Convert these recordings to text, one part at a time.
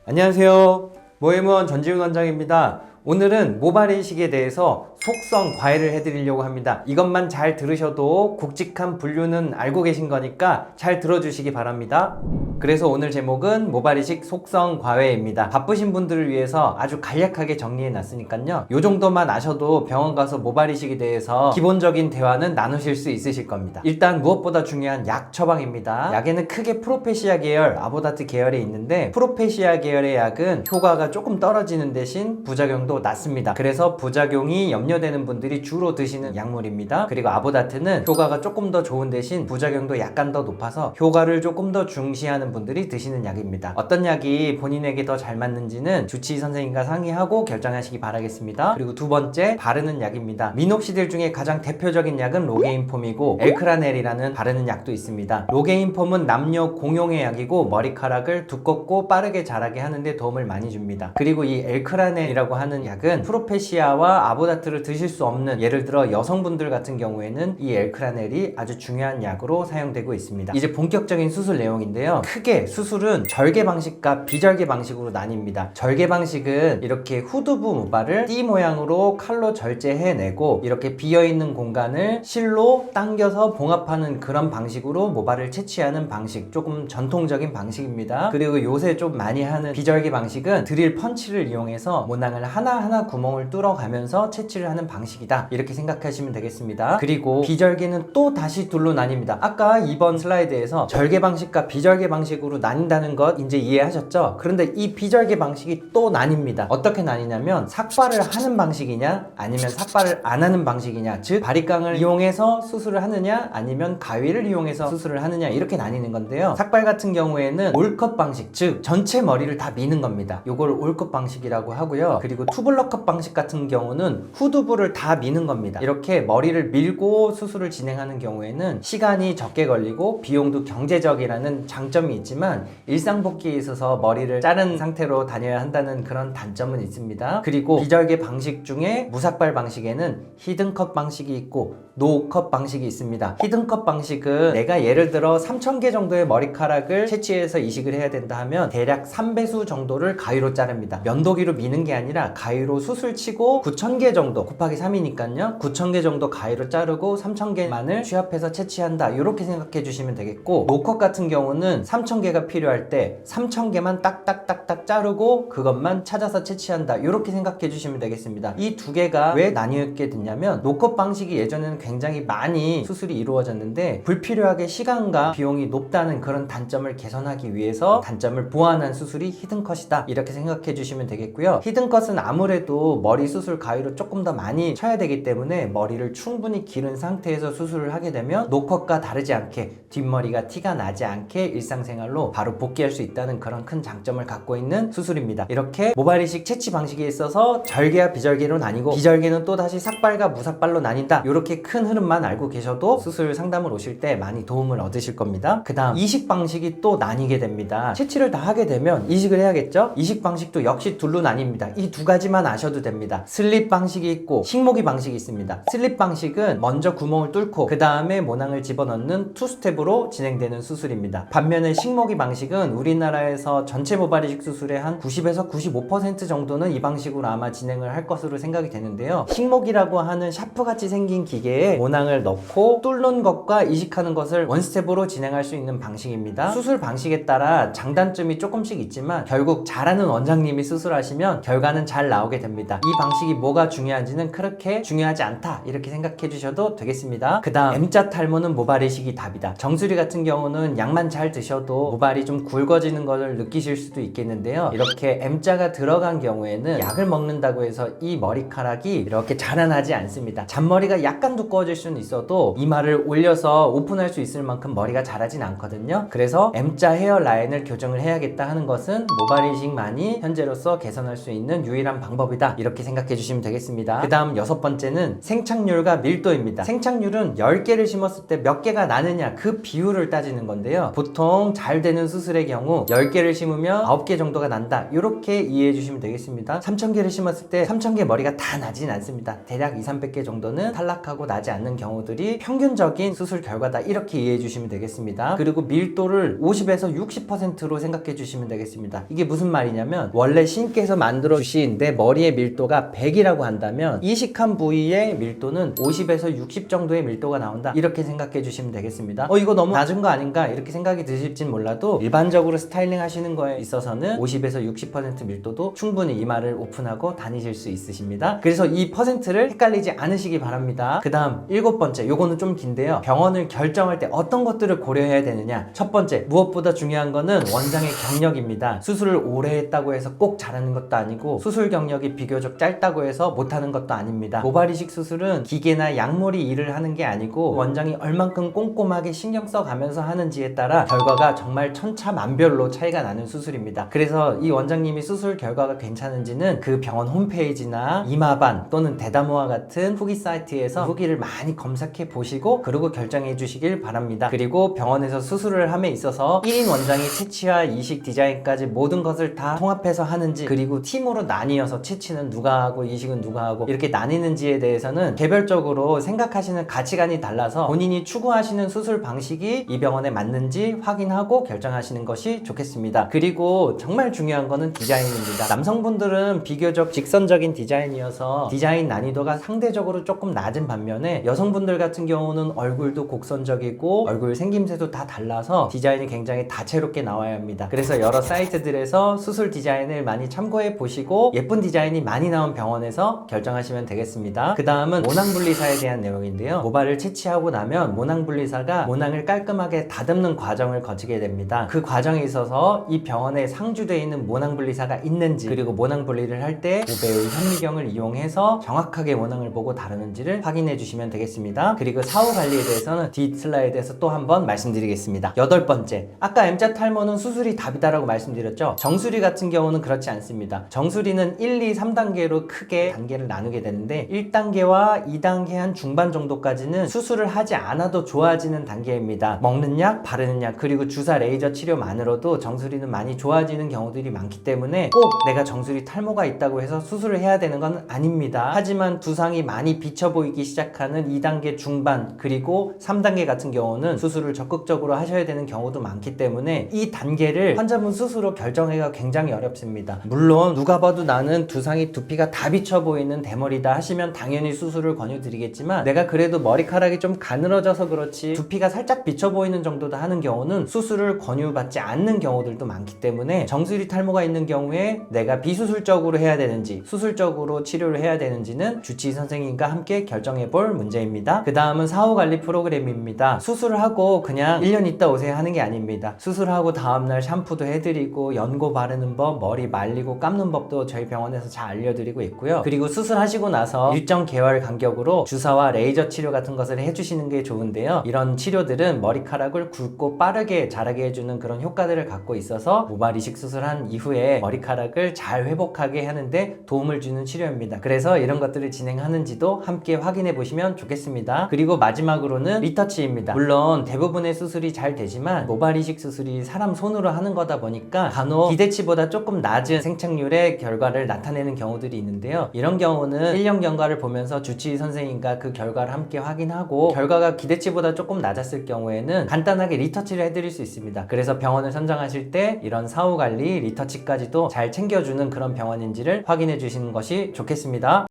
안녕하세요. 모해무원 전지훈 원장입니다. 오늘은 모발 이식에 대해서 속성 과외를 해드리려고 합니다. 이것만 잘 들으셔도 굵직한 분류는 알고 계신 거니까 잘 들어주시기 바랍니다. 그래서 오늘 제목은 모발 이식 속성 과외입니다. 바쁘신 분들을 위해서 아주 간략하게 정리해 놨으니까요. 요 정도만 아셔도 병원 가서 모발 이식에 대해서 기본적인 대화는 나누실 수 있으실 겁니다. 일단 무엇보다 중요한 약 처방입니다. 약에는 크게 프로페시아 계열, 아보다트 계열에 있는데 프로페시아 계열의 약은 효과가 조금 떨어지는 대신 부작용도 낮습니다. 그래서 부작용이 염려되는 분들이 주로 드시는 약물입니다. 그리고 아보다트는 효과가 조금 더 좋은 대신 부작용도 약간 더 높아서 효과를 조금 더 중시하는 분들이 드시는 약입니다. 어떤 약이 본인에게 더 잘 맞는지는 주치의 선생님과 상의하고 결정하시기 바라겠습니다. 그리고 두 번째, 바르는 약입니다. 미녹시딜 중에 가장 대표적인 약은 로게인폼이고 엘크라넬이라는 바르는 약도 있습니다. 로게인폼은 남녀 공용의 약이고 머리카락을 두껍고 빠르게 자라게 하는데 도움을 많이 줍니다. 그리고 이 엘크라넬이라고 하는 약은 프로페시아와 아보다트를 드실 수 없는, 예를 들어 여성분들 같은 경우에는 이 엘크라넬이 아주 중요한 약으로 사용되고 있습니다. 이제 본격적인 수술 내용인데요. 크게 수술은 절개 방식과 비절개 방식으로 나뉩니다. 절개 방식은 이렇게 후두부 모발을 띠 모양으로 칼로 절제해내고 이렇게 비어있는 공간을 실로 당겨서 봉합하는 그런 방식으로 모발을 채취하는 방식, 조금 전통적인 방식입니다. 그리고 요새 좀 많이 하는 비절개 방식은 드릴 펀치를 이용해서 모낭을 하나하나 구멍을 뚫어가면서 채취를 하는 방식이다, 이렇게 생각하시면 되겠습니다. 그리고 비절개는 또 다시 둘로 나뉩니다. 아까 2번 슬라이드에서 절개 방식과 비절개 방식으로 나뉜다는 것 이제 이해하셨죠? 그런데 이 비절개 방식이 또 나뉩니다. 어떻게 나뉘냐면 삭발을 하는 방식이냐 아니면 삭발을 안 하는 방식이냐, 즉 바리깡을 이용해서 수술을 하느냐 아니면 가위를 이용해서 수술을 하느냐, 이렇게 나뉘는 건데요. 삭발 같은 경우에는 올컷 방식, 즉 전체 머리를 다 미는 겁니다. 요걸 올컷 방식이라고 하고요. 그리고 투블럭컷 방식 같은 경우는 후두부를 다 미는 겁니다. 이렇게 머리를 밀고 수술을 진행하는 경우에는 시간이 적게 걸리고 비용도 경제적이라는 장점이 있지만 일상복귀에 있어서 머리를 자른 상태로 다녀야 한다는 그런 단점은 있습니다. 그리고 비절개 방식 중에 무삭발 방식에는 히든컷 방식이 있고 노컷 방식이 있습니다. 히든컷 방식은 내가 예를 들어 3000개 정도의 머리카락을 채취해서 이식을 해야 된다 하면 대략 3배수 정도를 가위로 자릅니다. 면도기로 미는 게 아니라 가위로 수술 치고 9000개 정도 곱하기 3이니까요 9000개 정도 가위로 자르고 3000개만을 취합해서 채취한다, 이렇게 생각해 주시면 되겠고, 노컷 같은 경우는 3000개가 필요할 때 3000개만 딱딱딱딱 자르고 그것만 찾아서 채취한다, 이렇게 생각해 주시면 되겠습니다. 이 두 개가 왜 나뉘게 됐냐면 노컷 방식이 예전에는 굉장히 많이 수술이 이루어졌는데 불필요하게 시간과 비용이 높다는 그런 단점을 개선하기 위해서 단점을 보완한 수술이 히든컷이다, 이렇게 생각해 주시면 되겠고요. 히든컷은 아무래도 머리 수술 가위로 조금 더 많이 쳐야 되기 때문에 머리를 충분히 기른 상태에서 수술을 하게 되면 노컷과 다르지 않게 뒷머리가 티가 나지 않게 일상생활로 바로 복귀할 수 있다는 그런 큰 장점을 갖고 있는 수술입니다. 이렇게 모발 이식 채취 방식에 있어서 절개와 비절개로 나뉘고 비절개는 또다시 삭발과 무삭발로 나뉜다, 이렇게 큰 흐름만 알고 계셔도 수술 상담을 오실 때 많이 도움을 얻으실 겁니다. 그 다음 이식 방식이 또 나뉘게 됩니다. 채취를 다 하게 되면 이식을 해야겠죠? 이식 방식도 역시 둘로 나뉩니다. 이 두 가지만 아셔도 됩니다. 슬립 방식이 있고 식모기 방식이 있습니다. 슬립 방식은 먼저 구멍을 뚫고 그 다음에 모낭을 집어넣는 투스텝으로 진행되는 수술입니다. 반면에 식모기 방식은 우리나라에서 전체 모발 이식 수술의 한 90에서 95% 정도는 이 방식으로 아마 진행을 할 것으로 생각이 되는데요. 식모기라고 하는 샤프같이 생긴 기계에 모낭을 넣고 뚫는 것과 이식하는 것을 원스텝으로 진행할 수 있는 방식입니다. 수술 방식에 따라 장단점이 조금씩 있지만 결국 잘하는 원장님이 수술하시면 결과는 잘 나오게 됩니다. 이 방식이 뭐가 중요한지는 그렇게 중요하지 않다, 이렇게 생각해 주셔도 되겠습니다. 그 다음 M자 탈모는 모발 이식이 답이다. 정수리 같은 경우는 약만 잘 드셔도 모발이 좀 굵어지는 것을 느끼실 수도 있겠는데요. 이렇게 M자가 들어간 경우에는 약을 먹는다고 해서 이 머리카락이 이렇게 자라나지 않습니다. 잔머리가 약간 두꺼워질 수는 있어도 이마를 올려서 오픈할 수 있을 만큼 머리가 자라진 않거든요. 그래서 M자 헤어라인을 교정을 해야겠다 하는 것은 모발 이식만이 현재로서 개선할 수 있는 유일한 방법이다, 이렇게 생각해 주시면 되겠습니다. 그 다음 여섯 번째는 생착률과 밀도입니다. 생착률은 10개를 심었을 때 몇 개가 나느냐, 그 비율을 따지는 건데요. 보통 잘 되는 수술의 경우 10개를 심으면 9개 정도가 난다, 이렇게 이해해 주시면 되겠습니다. 3000개를 심었을 때 3000개 머리가 다 나진 않습니다. 대략 200~300개 정도는 탈락하고 나지 않는 경우들이 평균적인 수술 결과다, 이렇게 이해해 주시면 되겠습니다. 그리고 밀도를 50에서 60%로 생각해 주시면 되겠습니다. 이게 무슨 말이냐면, 원래 신께서 만들어 주신 내 머리의 밀도가 100이라고 한다면 이식한 부위의 밀도는 50에서 60 정도의 밀도가 나온다, 이렇게 생각해 주시면 되겠습니다. 이거 너무 낮은 거 아닌가, 이렇게 생각이 드실진 몰라도 일반적으로 스타일링 하시는 거에 있어서는 50에서 60% 밀도도 충분히 이마를 오픈하고 다니실 수 있으십니다. 그래서 이 퍼센트를 헷갈리지 않으시기 바랍니다. 그 다음 7번째, 요거는 좀 긴데요. 병원을 결정할 때 어떤 것들을 고려해야 되느냐. 첫 번째, 무엇보다 중요한 거는 원장의 경력입니다. 수술을 오래 했다고 해서 꼭 잘하는 것도 아니고, 수술 경력이 비교적 짧다고 해서 못하는 것도 아닙니다. 모발 이식 수술은 기계나 약물이 일을 하는 게 아니고, 원장이 얼만큼 꼼꼼하게 신경 써가면서 하는지에 따라 결과가 정말 천차만별로 차이가 나는 수술입니다. 그래서 이 원장님이 수술 결과가 괜찮은지는 그 병원 홈페이지나 이마반 또는 대다모와 같은 후기 사이트에서 후기를 많이 검색해 보시고 그리고 결정해 주시길 바랍니다. 그리고 병원에서 수술을 함에 있어서 1인 원장이 채취와 이식 디자인까지 모든 것을 다 통합해서 하는지, 그리고 팀으로 나뉘어서 채취는 누가 하고 이식은 누가 하고 이렇게 나뉘는지에 대해서는 개별적으로 생각하시는 가치관이 달라서 본인이 추구하시는 수술 방식이 이 병원에 맞는지 확인하고 결정하시는 것이 좋겠습니다. 그리고 정말 중요한 거는 디자인입니다. 남성분들은 비교적 직선적인 디자인이어서 디자인 난이도가 상대적으로 조금 낮은 반면에, 여성분들 같은 경우는 얼굴도 곡선적이고 얼굴 생김새도 다 달라서 디자인이 굉장히 다채롭게 나와야 합니다. 그래서 여러 사이트들에서 수술 디자인을 많이 참고해 보시고 예쁜 디자인이 많이 나온 병원에서 결정하시면 되겠습니다. 그 다음은 모낭분리사에 대한 내용인데요. 모발을 채취하고 나면 모낭분리사가 모낭을 깔끔하게 다듬는 과정을 거치게 됩니다. 그 과정에 있어서 이 병원에 상주되어 있는 모낭분리사가 있는지, 그리고 모낭분리를 할 때 고배의 현미경을 이용해서 정확하게 모낭을 보고 다루는지를 확인해 주시면 되겠습니다. 그리고 사후 관리에 대해서는 뒤 슬라이드에서 또 한번 말씀드리겠습니다. 8번째, 아까 M자 탈모는 수술이 답이다라고 말씀드렸죠. 정수리 같은 경우는 그렇지 않습니다. 정수리는 1, 2, 3단계로 크게 단계를 나누게 되는데, 1단계와 2단계 한 중반 정도까지는 수술을 하지 않아도 좋아지는 단계입니다. 먹는 약, 바르는 약, 그리고 주사 레이저 치료만으로도 정수리는 많이 좋아지는 경우들이 많기 때문에 꼭 내가 정수리 탈모가 있다고 해서 수술을 해야 되는 건 아닙니다. 하지만 두상이 많이 비쳐 보이기 시작하는 2단계 중반 그리고 3단계 같은 경우는 수술을 적극적으로 하셔야 되는 경우도 많기 때문에 이 단계를 환자분 스스로 결정하기가 굉장히 어렵습니다. 물론 누가 봐도 나는 두상이 두피가 다 비쳐 보이는 대머리다 하시면 당연히 수술을 권유드리겠지만, 내가 그래도 머리카락이 좀 가늘어져서 그렇지 두피가 살짝 비쳐 보이는 정도다 하는 경우는 수술을 권유받지 않는 경우들도 많기 때문에, 정수리 탈모가 있는 경우에 내가 비수술적으로 해야 되는지 수술적으로 치료를 해야 되는지는 주치의 선생님과 함께 결정해 볼 문제입니다. 그 다음은 사후관리 프로그램입니다. 수술을 하고 그냥 1년 있다 오세요 하는 게 아닙니다. 수술하고 다음날 샴푸도 해드리고 연고 바르는 법, 머리 말리고 감는 법도 저희 병원에서 잘 알려드리고 있고요. 그리고 수술하시고 나서 일정 개월 간격으로 주사와 레이저 치료 같은 것을 해주시는 게 좋은데요. 이런 치료들은 머리카락을 굵고 빠르게 자라게 해주는 그런 효과들을 갖고 있어서 모발 이식 수술한 이후에 머리카락을 잘 회복하게 하는데 도움을 주는 치료입니다. 그래서 이런 것들을 진행하는지도 함께 확인해 보시면 좋겠습니다. 그리고 마지막으로는 리터치입니다. 물론 대부분의 수술이 잘 되지만 모발 이식 수술이 사람 손으로 하는 거다 보니까 간혹 기대치보다 조금 낮은 생착률의 결과를 나타내는 경우들이 있는데요. 이런 경우는 1년 경과를 보면서 주치의 선생님과 그 결과를 함께 확인하고, 결과가 기대치보다 조금 낮았을 경우에는 간단하게 리터치를 해드릴 수 있습니다. 그래서 병원을 선정하실 때 이런 사후관리, 리터치까지도 잘 챙겨주는 그런 병원인지를 확인해 주시는 것이 좋겠습니다.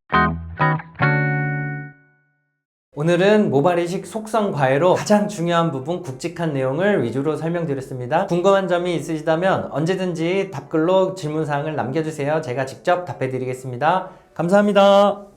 오늘은 모발 이식 속성 과외로 가장 중요한 부분, 굵직한 내용을 위주로 설명드렸습니다. 궁금한 점이 있으시다면 언제든지 답글로 질문사항을 남겨주세요. 제가 직접 답해드리겠습니다. 감사합니다.